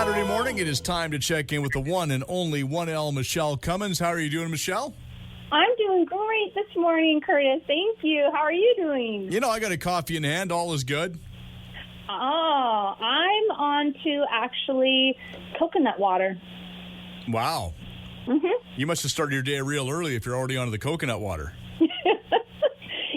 Saturday morning, it is time to check in with the one and only 1L Michele Cummins. How are you doing, Michele? I'm doing great this morning, Curtis. Thank you. How are you doing? You know, I got a coffee in hand. All is good. Oh, I'm on to actually coconut water. Wow. Mm-hmm. You must have started your day real early if you're already onto the coconut water.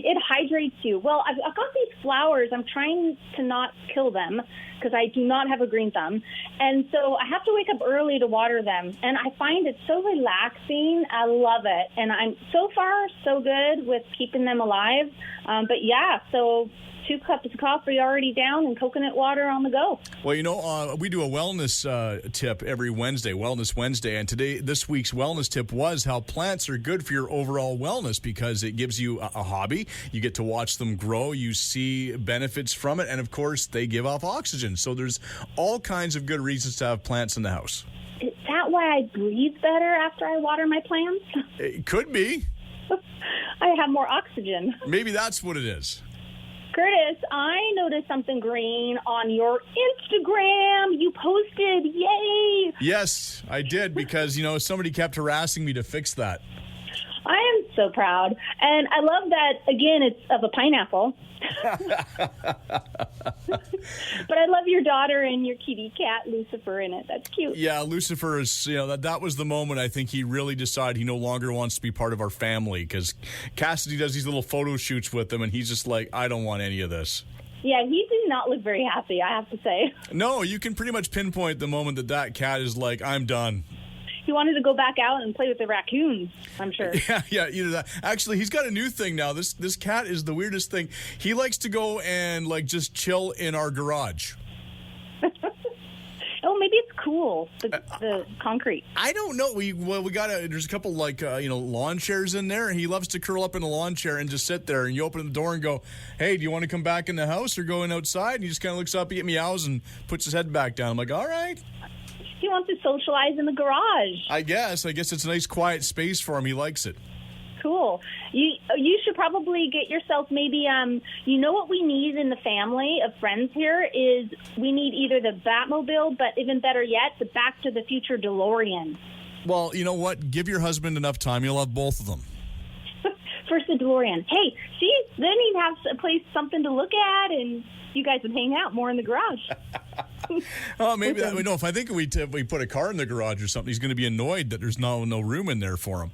It hydrates you. Well, I've got these flowers. I'm trying to not kill them because I do not have a green thumb. And so I have to wake up early to water them. And I find it so relaxing. I love it. And I'm so far so good with keeping them alive. But yeah, so 2 cups of coffee already down and coconut water on the go. Well, you know, we do a wellness tip every Wednesday, Wellness Wednesday. And this week's wellness tip was how plants are good for your overall wellness because it gives you a hobby. You get to watch them grow. You see benefits from it. And, of course, they give off oxygen. So there's all kinds of good reasons to have plants in the house. Is that why I breathe better after I water my plants? It could be. I have more oxygen. Maybe that's what it is. Curtis, I noticed something green on your Instagram. You posted, yay! Yes, I did because, you know, somebody kept harassing me to fix that. I am so proud. And I love that, again, it's of a pineapple. But I love your daughter and your kitty cat, Lucifer, in it. That's cute. Yeah, Lucifer is, you know, that was the moment I think he really decided he no longer wants to be part of our family because Cassidy does these little photo shoots with him and he's just like, I don't want any of this. Yeah, he did not look very happy, I have to say. No, you can pretty much pinpoint the moment that cat is like, I'm done. He wanted to go back out and play with the raccoons, I'm sure. Yeah, either that. Actually, he's got a new thing now. This cat is the weirdest thing. He likes to go and like just chill in our garage. Oh, maybe it's cool, the concrete. I don't know. There's a couple lawn chairs in there, and he loves to curl up in a lawn chair and just sit there. And you open the door and go, "Hey, do you want to come back in the house or going outside?" And he just kind of looks up, he meows, and puts his head back down. I'm like, all right. He wants to socialize in the garage. I guess it's a nice quiet space for him. He likes it. Cool. You should probably get yourself maybe, you know what we need in the family of friends here is we need either the Batmobile, but even better yet, the Back to the Future DeLorean. Well, you know what? Give your husband enough time. You'll have both of them. First the DeLorean. Hey, see, then he'd have a place, something to look at, and you guys would hang out more in the garage. Oh, maybe that. No, if I think we put a car in the garage or something, he's going to be annoyed that there's no room in there for him.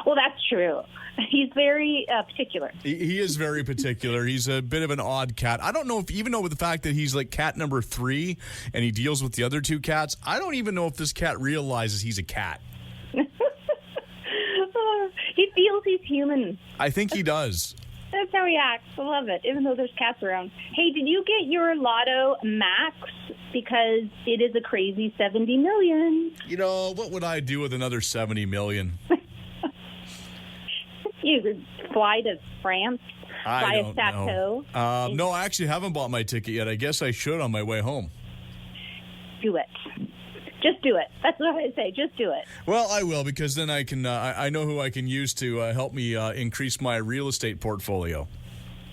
Well, that's true. He's very particular. He is very particular. He's a bit of an odd cat. I don't know even though with the fact that he's like cat number 3 and he deals with the other 2 cats, I don't even know if this cat realizes he's a cat. He feels he's human. I think he does. That's how he acts. I love it, even though there's cats around. Hey, did you get your Lotto Max? Because it is a crazy $70 million. You know, what would I do with another $70 million? You could fly to France, buy a chateau. No, I actually haven't bought my ticket yet. I guess I should on my way home. Do it. Just do it. That's what I say. Just do it. Well, I will because then I can. I know who I can use to help me increase my real estate portfolio.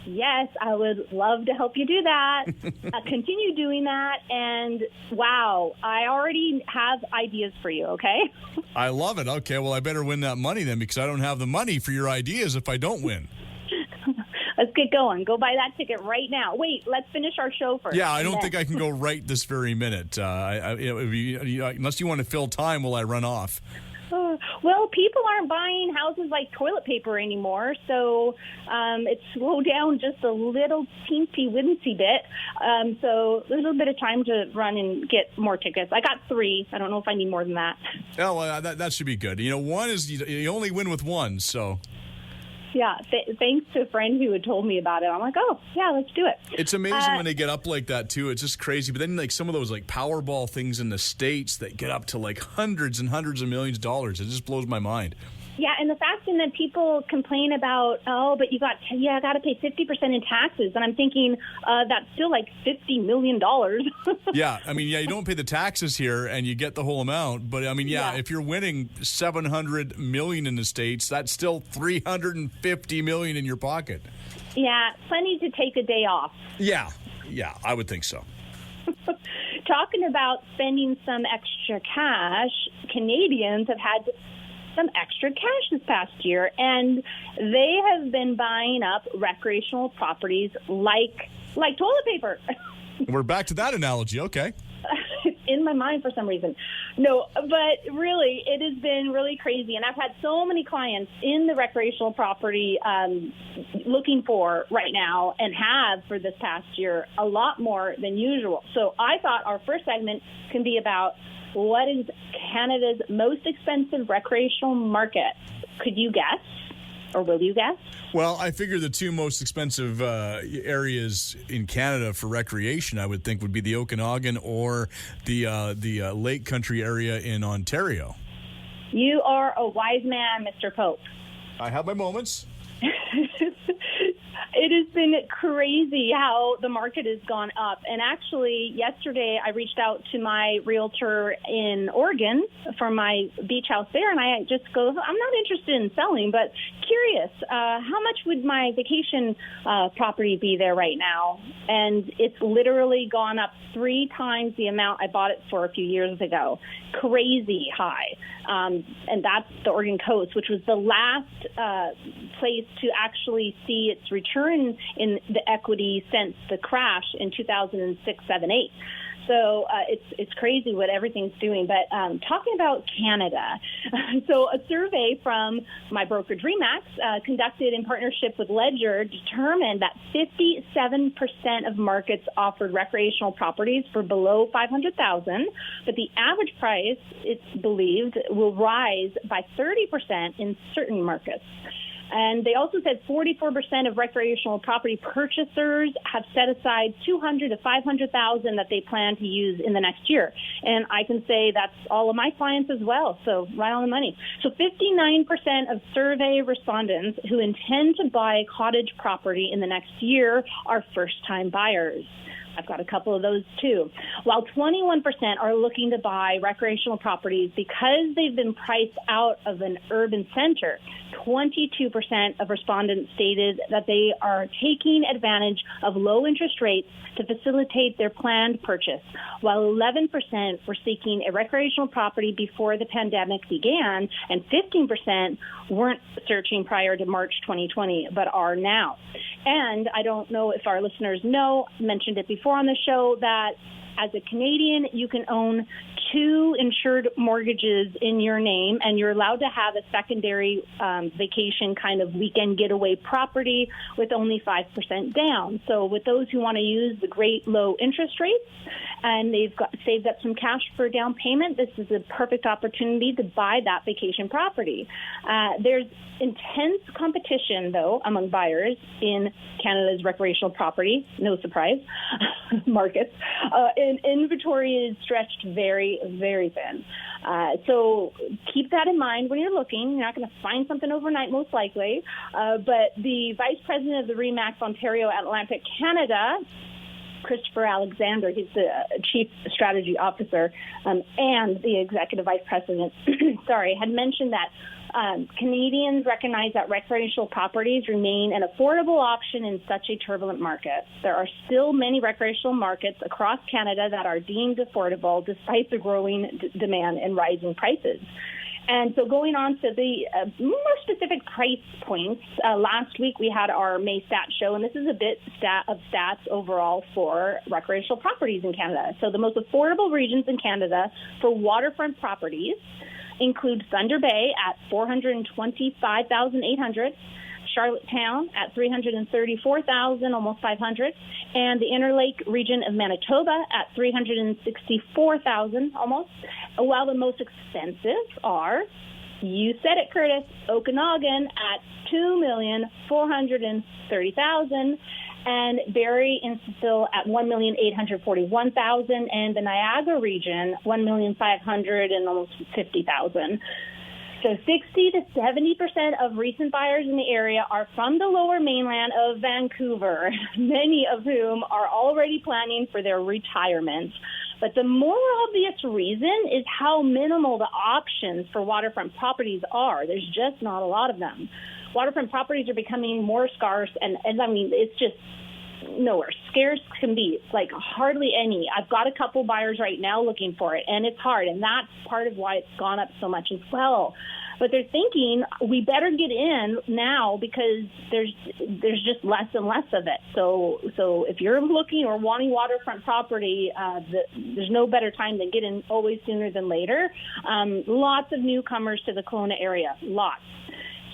Yes, I would love to help you do that. Continue doing that. And, wow, I already have ideas for you, okay? I love it. Okay, well, I better win that money then because I don't have the money for your ideas if I don't win. Let's get going. Go buy that ticket right now. Wait, let's finish our show first. Yeah, I don't think I can go right this very minute. Unless you want to fill time while I run off. Well, people aren't buying houses like toilet paper anymore, so it's slowed down just a little teensy-wincy bit. So there's a little bit of time to run and get more tickets. I got 3. I don't know if I need more than that. Oh, well, that should be good. You know, one is you only win with one, so... Yeah, thanks to a friend who had told me about it. I'm like, oh, yeah, let's do it. It's amazing when they get up like that, too. It's just crazy. But then, like, some of those, like, Powerball things in the States that get up to, like, hundreds and hundreds of millions of dollars. It just blows my mind. Yeah, and the fact that people complain about, but you got to pay 50% in taxes. And I'm thinking that's still like $50 million. Yeah, I mean, you don't pay the taxes here and you get the whole amount. But, I mean, if you're winning $700 million in the States, that's still $350 million in your pocket. Yeah, plenty to take a day off. Yeah, I would think so. talking about spending some extra cash, Canadians have had some extra cash this past year, and they have been buying up recreational properties like toilet paper. We're back to that analogy. Okay. It's in my mind for some reason. No, but really, it has been really crazy. And I've had so many clients in the recreational property looking for right now, and have for this past year, a lot more than usual. So I thought our first segment can be about what is Canada's most expensive recreational market. Could you guess? Or will you guess? Well, I figure the two most expensive areas in Canada for recreation, I would think, would be the Okanagan or the Lake Country area in Ontario. You are a wise man, Mr. Pope. I have my moments. It has been crazy how the market has gone up. And actually, yesterday I reached out to my realtor in Oregon for my beach house there, and I just go, I'm not interested in selling, but curious, how much would my vacation property be there right now? And it's literally gone up 3 times the amount I bought it for a few years ago. Crazy high. And that's the Oregon coast, which was the last place to actually see its return in the equity since the crash in 2006, 7, 8. So it's crazy what everything's doing. But talking about Canada, so a survey from my brokerage Remax, conducted in partnership with Ledger, determined that 57% of markets offered recreational properties for below $500,000, but the average price, it's believed, will rise by 30% in certain markets. And they also said 44% of recreational property purchasers have set aside $200,000 to $500,000 that they plan to use in the next year. And I can say that's all of my clients as well. So right on the money. So 59% of survey respondents who intend to buy cottage property in the next year are first-time buyers. I've got a couple of those too. While 21% are looking to buy recreational properties because they've been priced out of an urban center, 22% of respondents stated that they are taking advantage of low interest rates to facilitate their planned purchase, while 11% were seeking a recreational property before the pandemic began, and 15% weren't searching prior to March 2020, but are now. And I don't know if our listeners know, mentioned it before on the show, that as a Canadian, you can own 2 insured mortgages in your name, and you're allowed to have a secondary vacation kind of weekend getaway property with only 5% down. So with those who want to use the great low interest rates and they've got saved up some cash for a down payment, this is a perfect opportunity to buy that vacation property. There's intense competition, though, among buyers in Canada's recreational property, no surprise, markets. And inventory is stretched very, very thin. So keep that in mind when you're looking. You're not going to find something overnight, most likely. But the Vice President of the RE/MAX Ontario Atlantic Canada, Christopher Alexander, he's the Chief Strategy Officer, and the Executive Vice President, had mentioned that Canadians recognize that recreational properties remain an affordable option in such a turbulent market. There are still many recreational markets across Canada that are deemed affordable despite the growing demand and rising prices. And so going on to the more specific price points, last week we had our May stat show, and this is a bit of stats overall for recreational properties in Canada. So the most affordable regions in Canada for waterfront properties include Thunder Bay at $425,800, Charlottetown at $334,000, almost $500, and the Interlake region of Manitoba at $364,000, almost. While the most expensive are, you said it, Curtis, Okanagan at $2,430,000, and Barrie and Cecil at $1,841,000, and the Niagara region $1,500,000 and almost $50,000. So 60 to 70% of recent buyers in the area are from the lower mainland of Vancouver, many of whom are already planning for their retirement. But the more obvious reason is how minimal the options for waterfront properties are. There's just not a lot of them. Waterfront properties are becoming more scarce, and I mean, it's just nowhere. Scarce can be, like hardly any. I've got a couple buyers right now looking for it, and it's hard, and that's part of why it's gone up so much as well. But they're thinking we better get in now because there's just less and less of it. So if you're looking or wanting waterfront property, there's no better time than get in always sooner than later. Lots of newcomers to the Kelowna area, lots.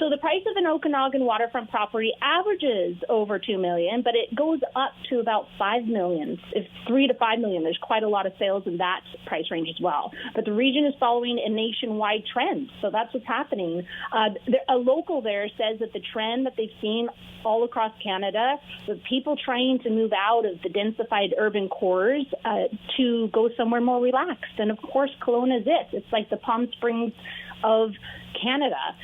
So the price of an Okanagan waterfront property averages over $2 million, but it goes up to about $5 million. It's $3 to $5 million. There's quite a lot of sales in that price range as well. But the region is following a nationwide trend, so that's what's happening. A local there says that the trend that they've seen all across Canada, with people trying to move out of the densified urban cores to go somewhere more relaxed. And of course, Kelowna is it. It's like the Palm Springs of Canada.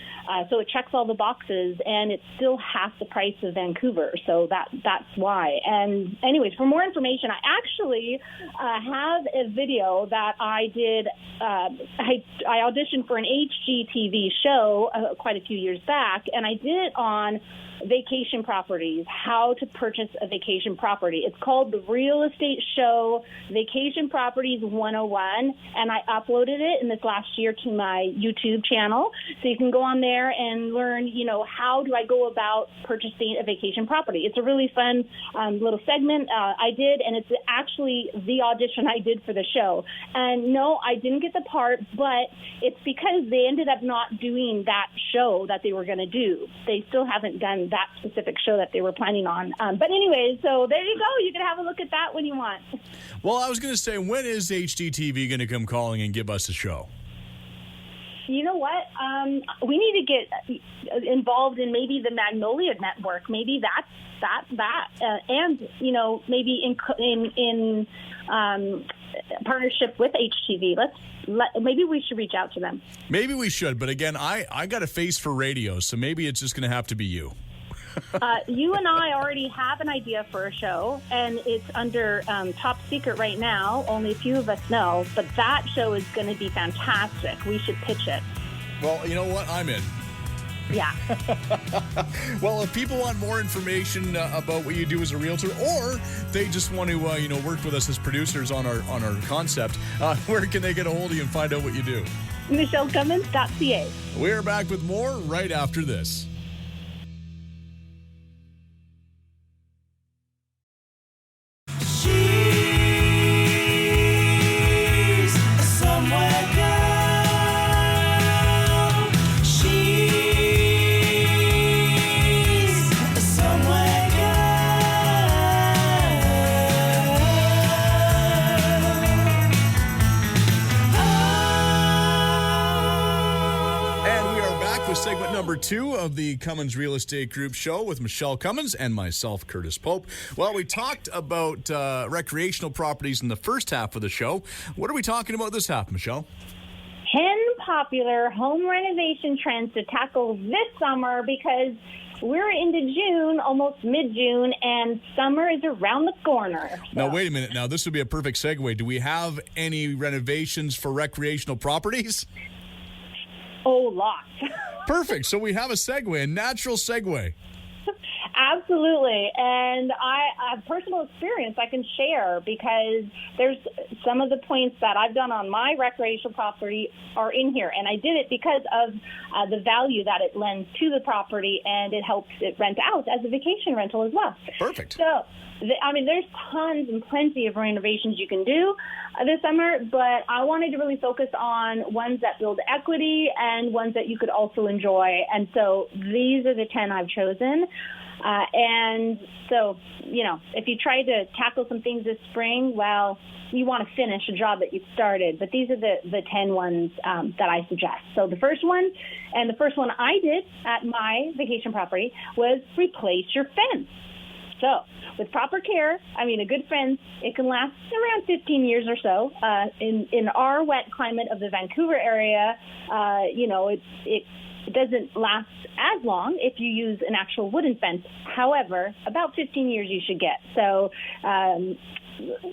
So it checks all the boxes, and it's still half the price of Vancouver. So that's why. And anyways, for more information, I actually have a video that I did. I auditioned for an HGTV show quite a few years back, and I did it on vacation properties, how to purchase a vacation property. It's called the Real Estate Show Vacation Properties 101, and I uploaded it in this last year to my YouTube channel. So you can go on there and learn, how do I go about purchasing a vacation property. It's a really fun little segment I did, and it's actually the audition I did for the show. And no, I didn't get the part, but it's because they ended up not doing that show that they were going to do. They still haven't done that specific show that they were planning on. But anyways, so there you go. You can have a look at that when you want. Well, I was going to say, when is HGTV going to come calling and give us a show? You know what? We need to get involved in maybe the Magnolia Network. Maybe and maybe in partnership with HTV. Maybe we should reach out to them. Maybe we should, but again, I got a face for radio, so maybe it's just going to have to be you. You and I already have an idea for a show, and it's under top secret right now. Only a few of us know, but that show is going to be fantastic. We should pitch it. Well, you know what? I'm in. Yeah. Well, if people want more information about what you do as a realtor, or they just want to, work with us as producers on our concept, where can they get a hold of you and find out what you do? MichelleCummins.ca. We're back with more right after this. Segment number 2 of the Cummins Real Estate Group show with Michele Cummins and myself, Curtis Pope. Well, we talked about recreational properties in the first half of the show. What are we talking about this half, Michele? 10 popular home renovation trends to tackle this summer, because we're into June, almost mid-June, and summer is around the corner. So. Now, wait a minute. Now, this would be a perfect segue. Do we have any renovations for recreational properties? Oh, lots. Perfect. So we have a segue, a natural segue. Absolutely. And I have personal experience I can share, because there's some of the points that I've done on my recreational property are in here. And I did it because of the value that it lends to the property, and it helps it rent out as a vacation rental as well. Perfect. So, there's tons and plenty of renovations you can do this summer, but I wanted to really focus on ones that build equity and ones that you could also enjoy. And so these are the 10 I've chosen. And so, if you try to tackle some things this spring, well, you want to finish a job that you started. But these are the 10 ones that I suggest. So the first one I did at my vacation property was replace your fence. So with proper care, a good fence, it can last around 15 years or so. In our wet climate of the Vancouver area, It doesn't last as long if you use an actual wooden fence. However, about 15 years you should get. So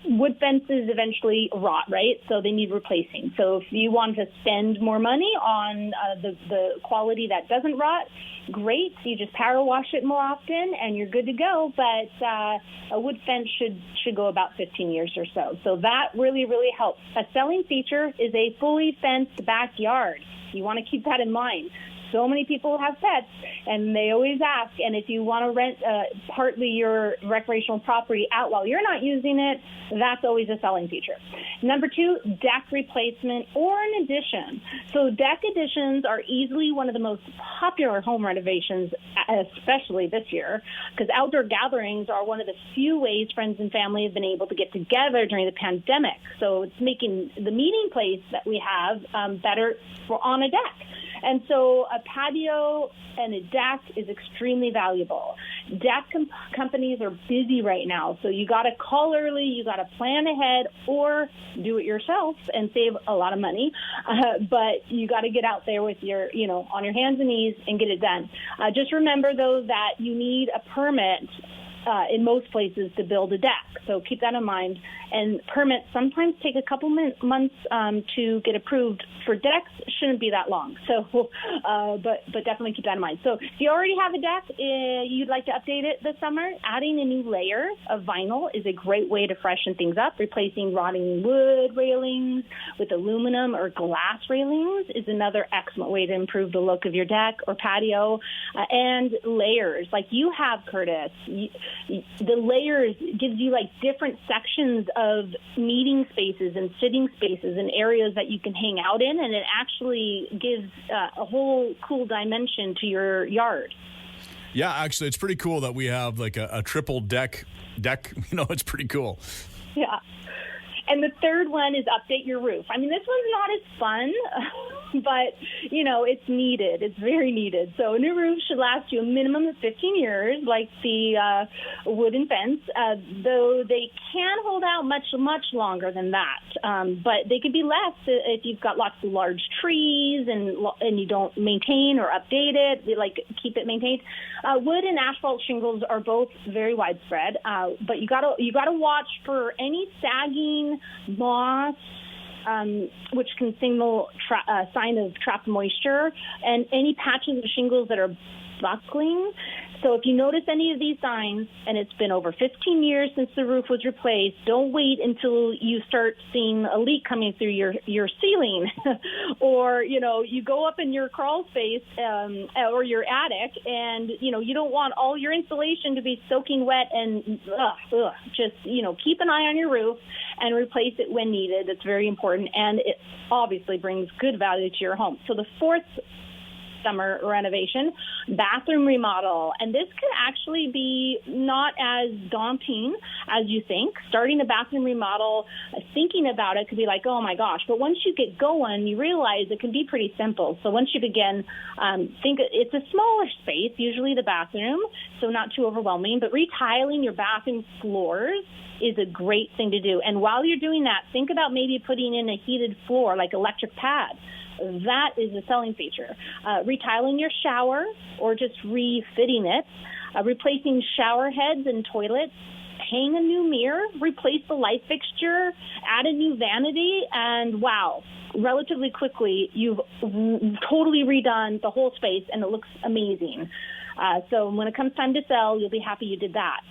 wood fences eventually rot, right? So they need replacing. So if you want to spend more money on the quality that doesn't rot, great. You just power wash it more often and you're good to go. But a wood fence should go about 15 years or so. So that really, really helps. A selling feature is a fully fenced backyard. You want to keep that in mind. So many people have pets, and they always ask, and if you want to rent partly your recreational property out while you're not using it, that's always a selling feature. Number 2, deck replacement or an addition. So deck additions are easily one of the most popular home renovations, especially this year, because outdoor gatherings are one of the few ways friends and family have been able to get together during the pandemic. So it's making the meeting place that we have better on a deck. And so a patio and a deck is extremely valuable. Deck companies are busy right now, so you got to call early, you got to plan ahead, or do it yourself and save a lot of money. But you got to get out there with your, on your hands and knees and get it done. Just remember, though, that you need a permit in most places to build a deck. So keep that in mind. And permits sometimes take a couple months to get approved. For decks, shouldn't be that long. So, but definitely keep that in mind. So if you already have a deck, you'd like to update it this summer, adding a new layer of vinyl is a great way to freshen things up. Replacing rotting wood railings with aluminum or glass railings is another excellent way to improve the look of your deck or patio. And layers, like you have, Curtis. The layers gives you like different sections of meeting spaces and sitting spaces and areas that you can hang out in, and it actually gives a whole cool dimension to your yard. Yeah, actually, it's pretty cool that we have like a triple deck. It's pretty cool. Yeah. And the third one is update your roof. I mean, this one's not as fun, but, it's needed. It's very needed. So a new roof should last you a minimum of 15 years, like the wooden fence, though they can hold out much, much longer than that. But they could be less if you've got lots of large trees and you don't maintain or update it, keep it maintained. Wood and asphalt shingles are both very widespread, but you gotta watch for any sagging, moss, which can signal sign of trapped moisture, and any patches of shingles that are buckling. So if you notice any of these signs, and it's been over 15 years since the roof was replaced, don't wait until you start seeing a leak coming through your ceiling. Or, you go up in your crawl space or your attic, and, you don't want all your insulation to be soaking wet and just, keep an eye on your roof and replace it when needed. It's very important, and it obviously brings good value to your home. So the fourth summer renovation, bathroom remodel. And this could actually be not as daunting as you think. Starting a bathroom remodel, thinking about it could be like, oh my gosh. But once you get going, you realize it can be pretty simple. So once you begin, think it's a smaller space, usually the bathroom, so not too overwhelming. But retiling your bathroom floors is a great thing to do. And while you're doing that, think about maybe putting in a heated floor, like electric pad. That is a selling feature. Retiling your shower or just refitting it, replacing shower heads and toilets, hang a new mirror, replace the light fixture, add a new vanity, and wow, relatively quickly, you've totally redone the whole space, and it looks amazing. So when it comes time to sell, you'll be happy you did that.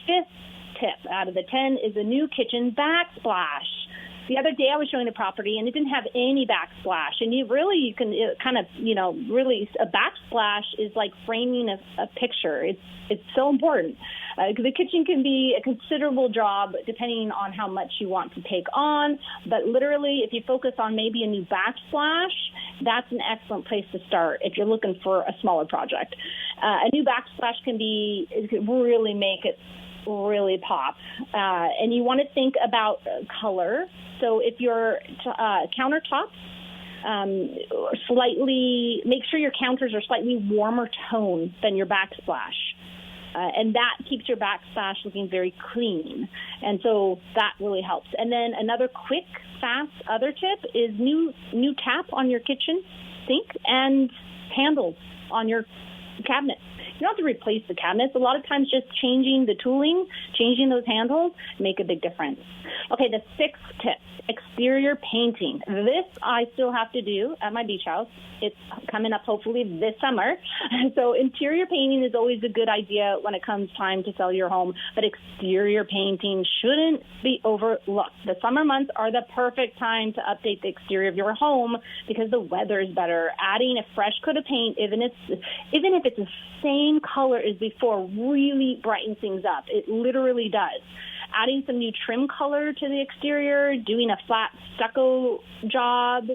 Fifth tip out of the 10 is a new kitchen backsplash. The other day I was showing a property and it didn't have any backsplash. And you can kind of, really a backsplash is like framing a picture. It's so important because the kitchen can be a considerable job depending on how much you want to take on. But literally, if you focus on maybe a new backsplash, that's an excellent place to start if you're looking for a smaller project. A new backsplash can really make it really pop. And you want to think about color. So if your countertops make sure your counters are slightly warmer tone than your backsplash. And that keeps your backsplash looking very clean. And so that really helps. And then another quick, fast other tip is new tap on your kitchen sink and handles on your cabinets. You don't have to replace the cabinets. A lot of times just changing the tooling, changing those handles make a big difference. Okay, the sixth tip, exterior painting. This I still have to do at my beach house. It's coming up hopefully this summer. So interior painting is always a good idea when it comes time to sell your home, but exterior painting shouldn't be overlooked. The summer months are the perfect time to update the exterior of your home because the weather is better. Adding a fresh coat of paint, even if it's the same color as before, really brightens things up. It literally does. Adding some new trim color to the exterior, doing a flat stucco job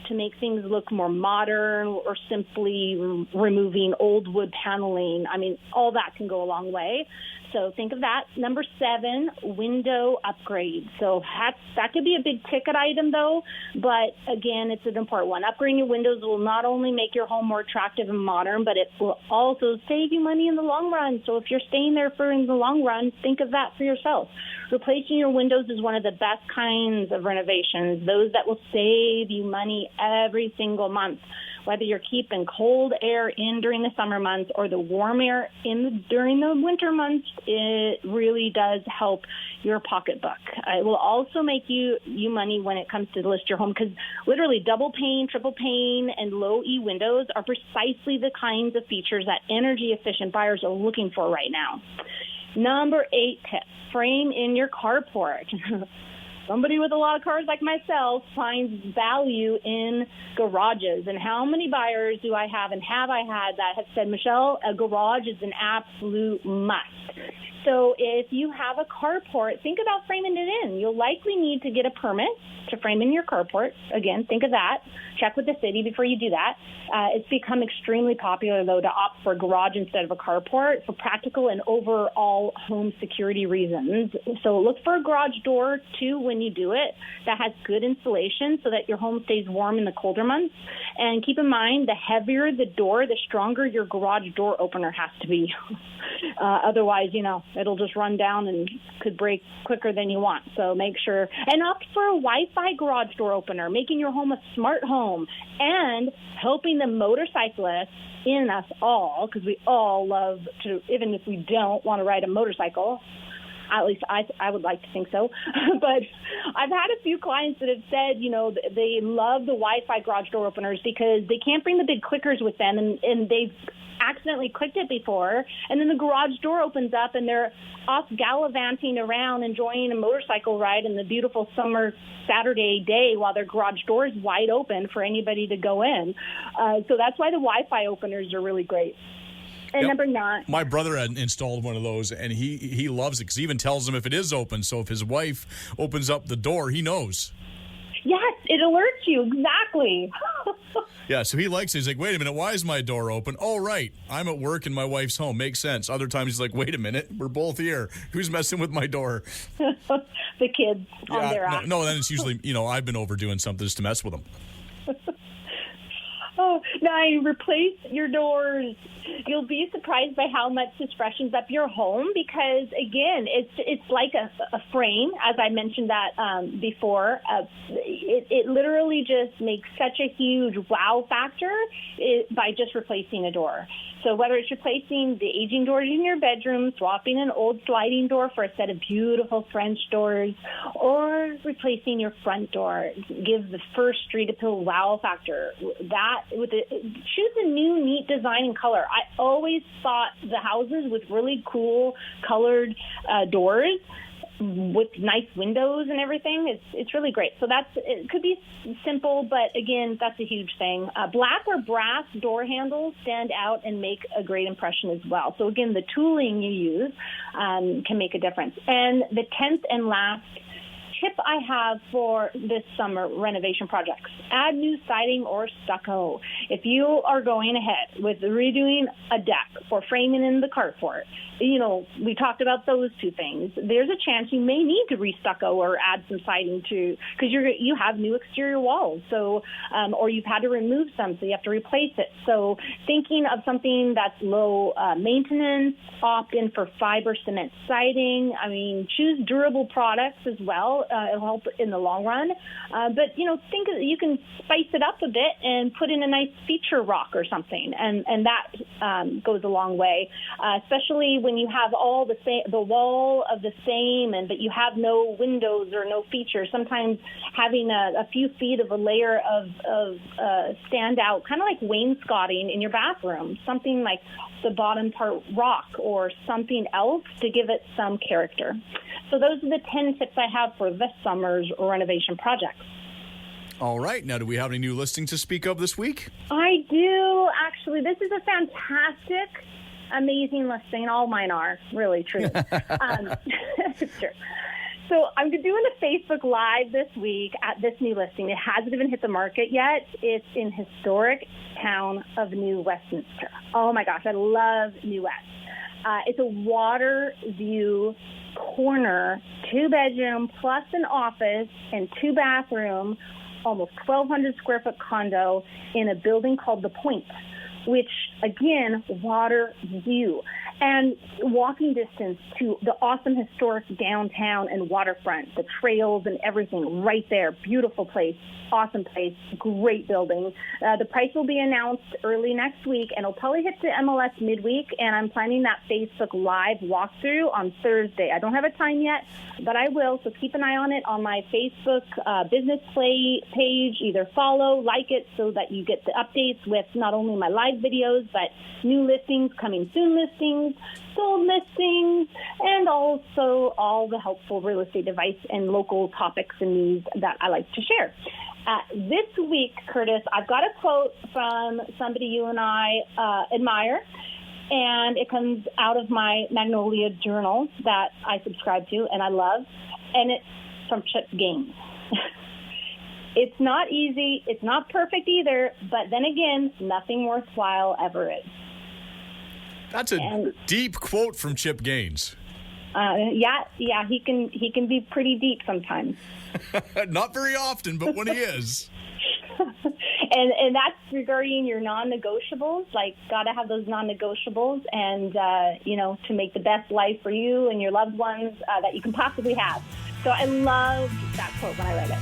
to make things look more modern, or simply removing old wood paneling. I mean, all that can go a long way. So think of that. Number 7, window upgrade. So that could be a big ticket item, though. But again, it's an important one. Upgrading your windows will not only make your home more attractive and modern, but it will also save you money in the long run. So if you're staying there for in the long run, think of that for yourself. Replacing your windows is one of the best kinds of renovations, those that will save you money every single month. Whether you're keeping cold air in during the summer months or the warm air during the winter months, it really does help your pocketbook. It will also make you money when it comes to list your home, because literally double pane, triple pane, and low E windows are precisely the kinds of features that energy-efficient buyers are looking for right now. Number 8 tip, frame in your carport. Somebody with a lot of cars like myself finds value in garages. And how many buyers do I have and have I had that have said, Michele, a garage is an absolute must. So if you have a carport, think about framing it in. You'll likely need to get a permit to frame in your carport. Again, think of that. Check with the city before you do that. It's become extremely popular, though, to opt for a garage instead of a carport for practical and overall home security reasons. So look for a garage door, too, when you do it, that has good insulation so that your home stays warm in the colder months. And keep in mind, the heavier the door, the stronger your garage door opener has to be. Otherwise, it'll just run down and could break quicker than you want. So make sure and opt for a Wi-Fi garage door opener, making your home a smart home and helping the motorcyclists in us all, because we all love to, even if we don't want to ride a motorcycle. At least I would like to think so. But I've had a few clients that have said, they love the Wi-Fi garage door openers because they can't bring the big clickers with them, and they've accidentally clicked it before, and then the garage door opens up and they're off gallivanting around enjoying a motorcycle ride in the beautiful summer Saturday day while their garage door is wide open for anybody to go in. So that's why the Wi-Fi openers are really great. And number 9. My brother had installed one of those, and he loves it because he even tells him if it is open. So if his wife opens up the door, he knows. Yes, it alerts you. Exactly. Yeah, so he likes it. He's like, wait a minute, why is my door open? Oh, right, I'm at work and my wife's home. Makes sense. Other times he's like, wait a minit, we're both here. Who's messing with my door? The kids on their app. No, then it's usually, I've been overdoing something just to mess with them. Oh, now you replace your doors. You'll be surprised by how much this freshens up your home because, again, it's like a frame, as I mentioned that before. It literally just makes such a huge wow factor by just replacing a door. So whether it's replacing the aging doors in your bedroom, swapping an old sliding door for a set of beautiful French doors, or replacing your front door, give the first street appeal wow factor. Choose a new, neat design and color. I always thought the houses with really cool colored doors with nice windows and everything, it's really great. So it could be simple, but again, that's a huge thing. Black or brass door handles stand out and make a great impression as well. So again, the tooling you use can make a difference. And the 10th and last tip I have for this summer renovation projects, add new siding or stucco. If you are going ahead with redoing a deck or framing in the carport, we talked about those two things. There's a chance you may need to restucco or add some siding too, because you have new exterior walls. So, or you've had to remove some, so you have to replace it. So, thinking of something that's low maintenance, opt in for fiber cement siding. Choose durable products as well. it'll help in the long run. But think you can spice it up a bit and put in a nice feature rock or something, and that goes a long way. Especially when you have all the wall of the same, but you have no windows or no features. Sometimes having a few feet of a layer of standout, kind of like wainscoting in your bathroom, something like the bottom part rock or something else to give it some character. So those are the 10 tips I have for this summer's renovation projects. All right. Now, do we have any new listings to speak of this week? I do, actually. This is a fantastic, amazing listing. All mine are, really, true. It's true. So I'm doing a Facebook Live this week at this new listing. It hasn't even hit the market yet. It's in historic town of New Westminster. Oh, my gosh, I love New West. It's a water view corner, 2-bedroom plus an office and 2-bathroom, almost 1,200 square foot condo in a building called The Point, which, again, water view. And walking distance to the awesome historic downtown and waterfront, the trails and everything right there. Beautiful place, awesome place, great building. The price will be announced early next week, and it'll probably hit the MLS midweek, and I'm planning that Facebook Live walkthrough on Thursday. I don't have a time yet, but I will, so keep an eye on it on my Facebook business page. Either follow, like it, so that you get the updates with not only my live videos, but new listings, coming soon listings, sold listings, and also all the helpful real estate advice and local topics and news that I like to share. This week, Curtis, I've got a quote from somebody you and I admire, and it comes out of my Magnolia journal that I subscribe to and I love, and it's from Chip Gaines. It's not easy, it's not perfect either, but then again, nothing worthwhile ever is. That's a deep quote from Chip Gaines. Yeah, he can be pretty deep sometimes. Not very often, but when he is. And that's regarding your non-negotiables. Like, gotta have those non-negotiables, and to make the best life for you and your loved ones that you can possibly have. So I loved that quote when I read it.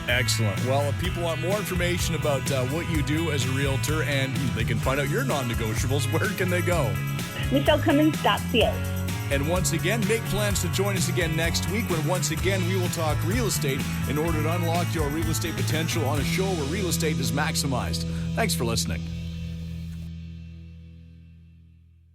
Excellent. Well, if people want more information about what you do as a realtor and they can find out your non-negotiables, where can they go? MichelleCummins.ca. And once again, make plans to join us again next week when once again we will talk real estate in order to unlock your real estate potential on a show where real estate is maximized. Thanks for listening.